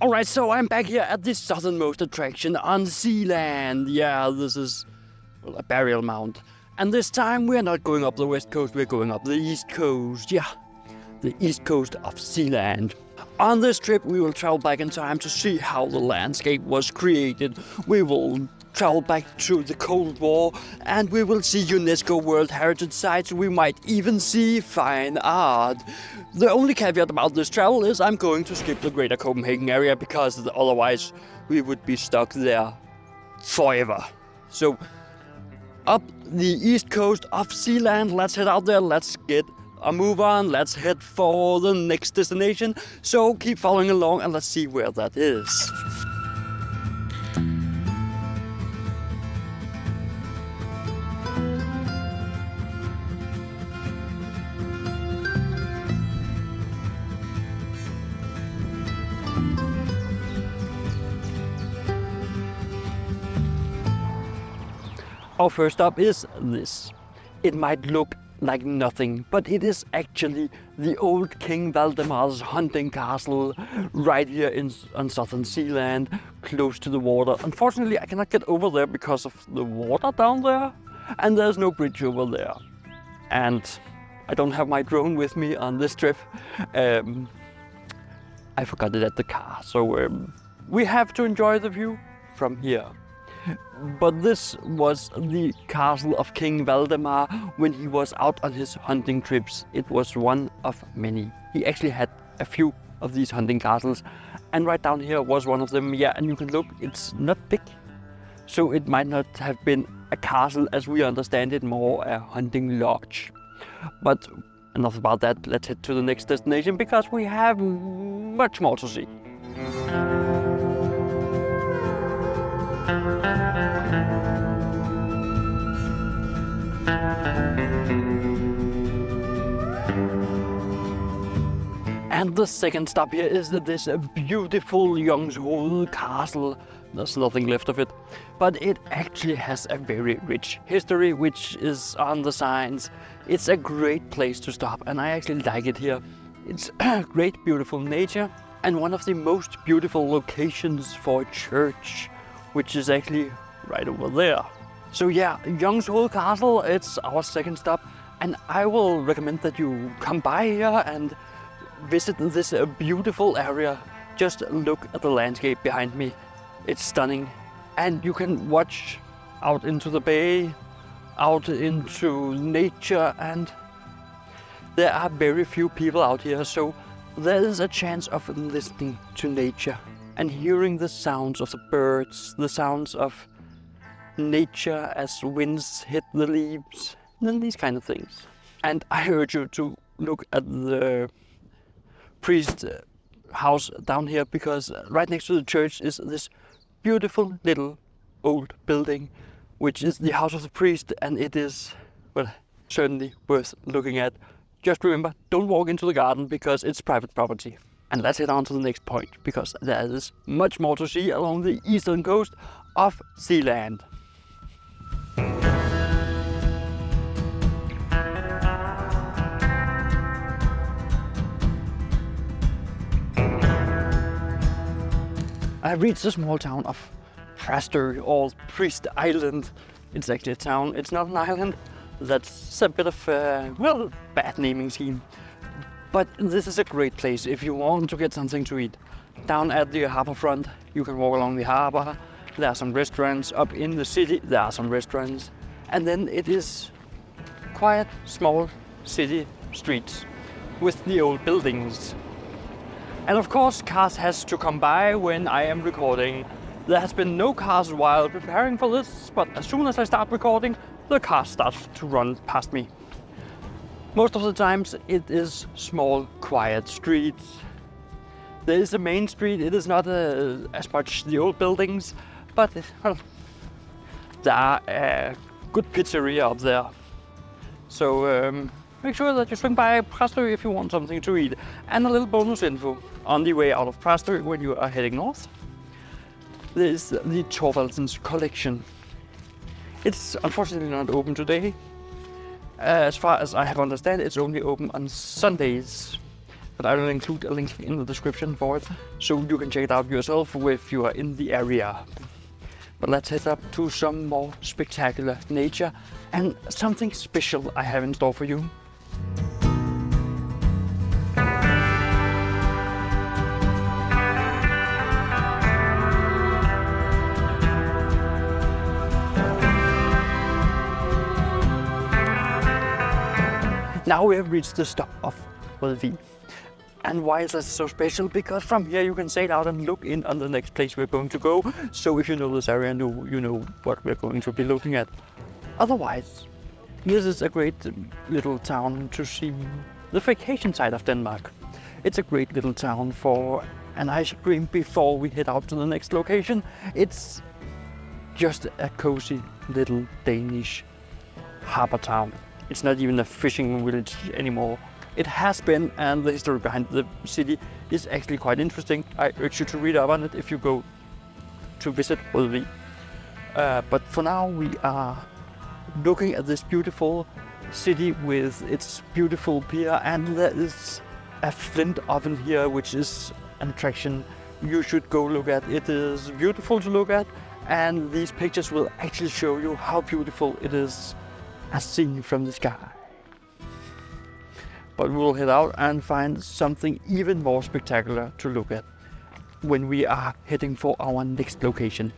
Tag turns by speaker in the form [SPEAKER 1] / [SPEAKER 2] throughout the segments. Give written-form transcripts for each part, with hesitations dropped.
[SPEAKER 1] Alright, so I'm back here at the southernmost attraction on Zeeland. Yeah, this is a burial mound. And this time we're not going up the west coast, we're going up the east coast. Yeah, the east coast of Zeeland. On this trip we will travel back in time to see how the landscape was created. We will travel back to the Cold War and we will see UNESCO World Heritage sites. We might even see fine art. The only caveat about this travel is I'm going to skip the greater Copenhagen area because otherwise we would be stuck there forever. So up the east coast of Zeeland, let's head out there, let's get a move on, let's head for the next destination. So keep following along and let's see where that is. Our first stop is this. It might look like nothing, but it is actually the old King Valdemar's hunting castle right here on southern Zeeland, close to the water. Unfortunately, I cannot get over there because of the water down there, and there's no bridge over there. And I don't have my drone with me on this trip. I forgot it at the car, so we have to enjoy the view from here. But this was the castle of King Valdemar when he was out on his hunting trips. It was one of many. He actually had a few of these hunting castles, and right down here was one of them. Yeah, and you can look, it's not big. So it might not have been a castle as we understand it, more a hunting lodge. But enough about that, let's head to the next destination because we have much more to see. And the second stop here is this beautiful Jungshovede Castle. There's nothing left of it, but it actually has a very rich history, which is on the signs. It's a great place to stop, and I actually like it here. It's great, beautiful nature, and one of the most beautiful locations for a church, which is actually right over there. So yeah, Jungshovede Castle, it's our second stop, and I will recommend that you come by here and visit this beautiful area. Just look at the landscape behind me. It's stunning, and you can watch out into the bay, out into nature, and there are very few people out here, so there is a chance of listening to nature and hearing the sounds of the birds, the sounds of nature as winds hit the leaves, and these kind of things. And I urge you to look at the priest house down here, because right next to the church is this beautiful little old building, which is the house of the priest, and it is, well, certainly worth looking at. Just remember, don't walk into the garden because it's private property. And let's head on to the next point, because there is much more to see along the eastern coast of Zeeland. I've reached the small town of Praster, or Priest Island. It's actually a town, it's not an island. That's a bit of a, well, bad naming scheme. But this is a great place if you want to get something to eat. Down at the harbour front, you can walk along the harbour. There are some restaurants. Up in the city, there are some restaurants. And then it is quiet, small city streets with the old buildings. And of course, cars has to come by when I am recording. There has been no cars while preparing for this, but as soon as I start recording, the car starts to run past me. Most of the times it is small, quiet streets. There is a main street, it is not as much the old buildings, but well, there are a good pizzeria up there. So make sure that you swing by Præstø if you want something to eat. And a little bonus info on the way out of Præstø when you are heading north. There is the Thorvaldsens collection. It's unfortunately not open today. As far as I have understood, it's only open on Sundays. but I will include a link in the description for it, so you can check it out yourself if you are in the area. But let's head up to some more spectacular nature and something special I have in store for you. Now we have reached the stop of Rødvig. And why is that so special? Because from here you can sail out and look in on the next place we're going to go. So if you know this area, you know what we're going to be looking at. Otherwise, this is a great little town to see the vacation side of Denmark. It's a great little town for an ice cream before we head out to the next location. It's just a cozy little Danish harbour town. It's not even a fishing village anymore. It has been, and the history behind the city is actually quite interesting. I urge you to read up on it if you go to visit Rødvig. But for now we are looking at this beautiful city with its beautiful pier, and there is a flint oven here which is an attraction you should go look at. It is beautiful to look at, and these pictures will actually show you how beautiful it is as seen from the sky. But we will head out and find something even more spectacular to look at when we are heading for our next location.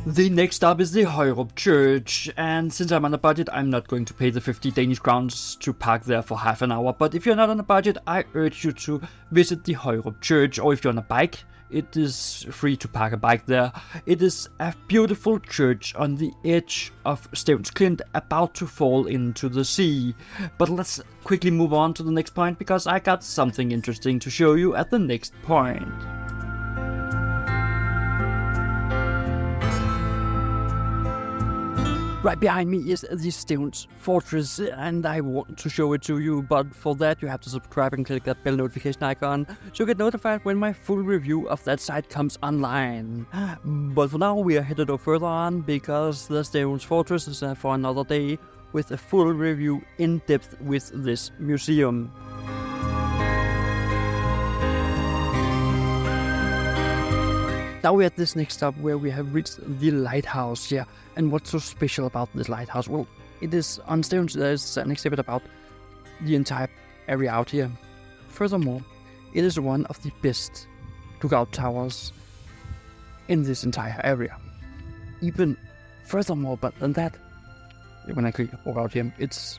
[SPEAKER 1] The next stop is the Højrup Church, and since I'm on a budget, I'm not going to pay the 50 Danish crowns to park there for half an hour. But if you're not on a budget, I urge you to visit the Højrup Church, or if you're on a bike, it is free to park a bike there. It is a beautiful church on the edge of Stevns Klint, about to fall into the sea. But let's quickly move on to the next point, because I got something interesting to show you at the next point. Right behind me is the Stevns Fortress, and I want to show it to you, but for that you have to subscribe and click that bell notification icon so you get notified when my full review of that site comes online. But for now we are headed further on, because the Stevns Fortress is for another day with a full review in depth with this museum. Now we're at this next stop where we have reached the lighthouse here. And what's so special about this lighthouse? Well, it is on Stevns, there's an exhibit about the entire area out here. Furthermore, it is one of the best lookout towers in this entire area. Even furthermore, but than that, when I walk out here, it's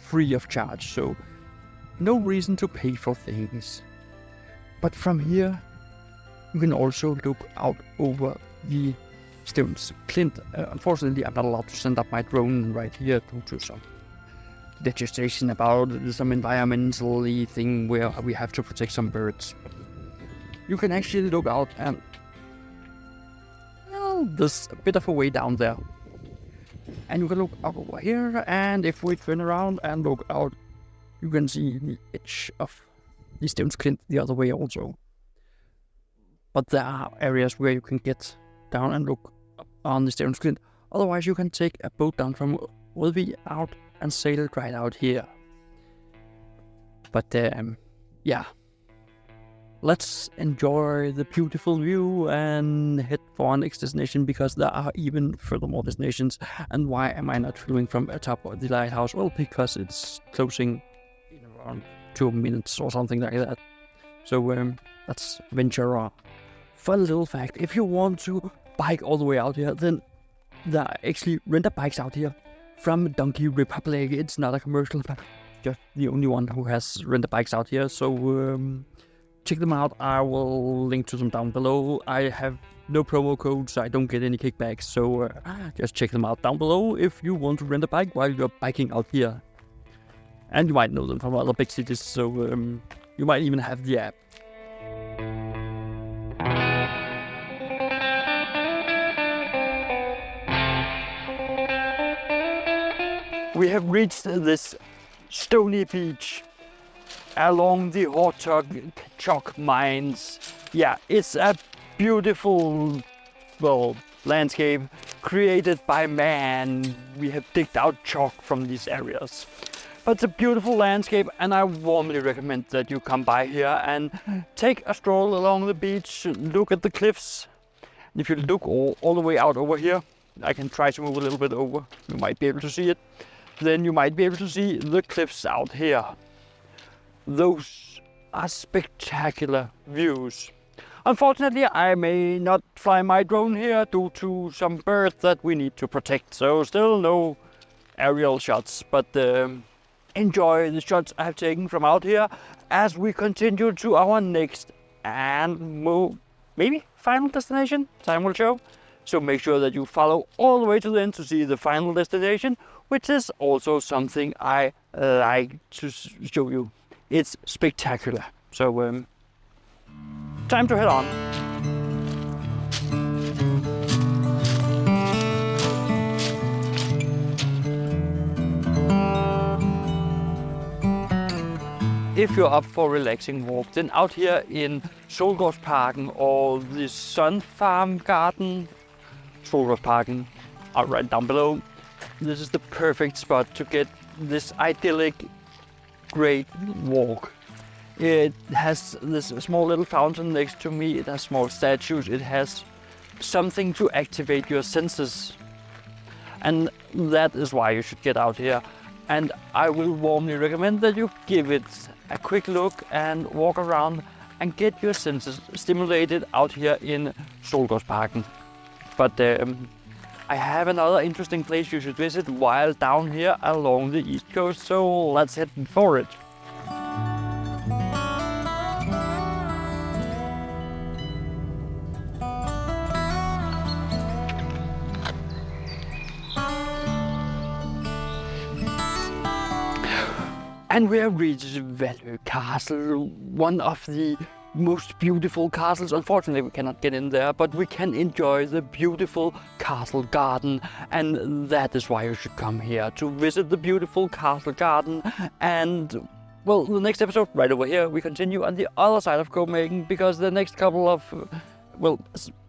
[SPEAKER 1] free of charge, so no reason to pay for things. But from here, you can also look out over the Stevns Klint. Unfortunately, I'm not allowed to send up my drone right here due to some legislation about some environmental thing where we have to protect some birds. You can actually look out, and well, there's a bit of a way down there. And you can look out over here, and if we turn around and look out, you can see the edge of the Stevns Klint the other way also. But there are areas where you can get down and look up on the Stevns Klint. Otherwise, you can take a boat down from Rødvig out and sail it right out here. But yeah, let's enjoy the beautiful view and head for our next destination, because there are even furthermore destinations. And why am I not filming from atop of the lighthouse? Well, because it's closing in around 2 minutes or something like that. So let's venture on. Fun little fact, if you want to bike all the way out here, then there are actually rental bikes out here from Donkey Republic. It's not a commercial, but just the only one who has rental bikes out here. So check them out. I will link to them down below. I have no promo code, so I don't get any kickbacks. So just check them out down below if you want to rent a bike while you're biking out here. And you might know them from other big cities, so you might even have the app. We have reached this stony beach along the Chalk mines. Yeah, it's a beautiful, well, landscape created by man. We have digged out chalk from these areas. But it's a beautiful landscape, and I warmly recommend that you come by here and take a stroll along the beach, look at the cliffs. If you look all the way out over here, I can try to move a little bit over, you might be able to see it. Then you might be able to see the cliffs out here. Those are spectacular views. Unfortunately, I may not fly my drone here due to some birds that we need to protect, so still no aerial shots, but enjoy the shots I have taken from out here as we continue to our next and maybe final destination. Time will show. So make sure that you follow all the way to the end to see the final destination, which is also something I like to show you. It's spectacular. So time to head on. If you're up for a relaxing walk, then out here in Solgårdsparken or the Sun Farm Garden, Solgårdsparken are right down below. This is the perfect spot to get this idyllic, great walk. It has this small little fountain next to me, it has small statues, it has something to activate your senses. And that is why you should get out here. And I will warmly recommend that you give it a quick look and walk around and get your senses stimulated out here in Solgårdsparken. But I have another interesting place you should visit while down here along the east coast, so let's head for it. And we have reached Rødvig Castle, one of the most beautiful castles. Unfortunately, we cannot get in there, but we can enjoy the beautiful castle garden. And that is why you should come here, to visit the beautiful castle garden. And, well, the next episode, right over here, we continue on the other side of Copenhagen, because the next couple of, well,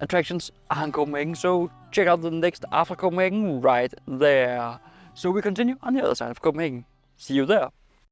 [SPEAKER 1] attractions are in Copenhagen. So check out the next after Copenhagen right there. So we continue on the other side of Copenhagen. See you there.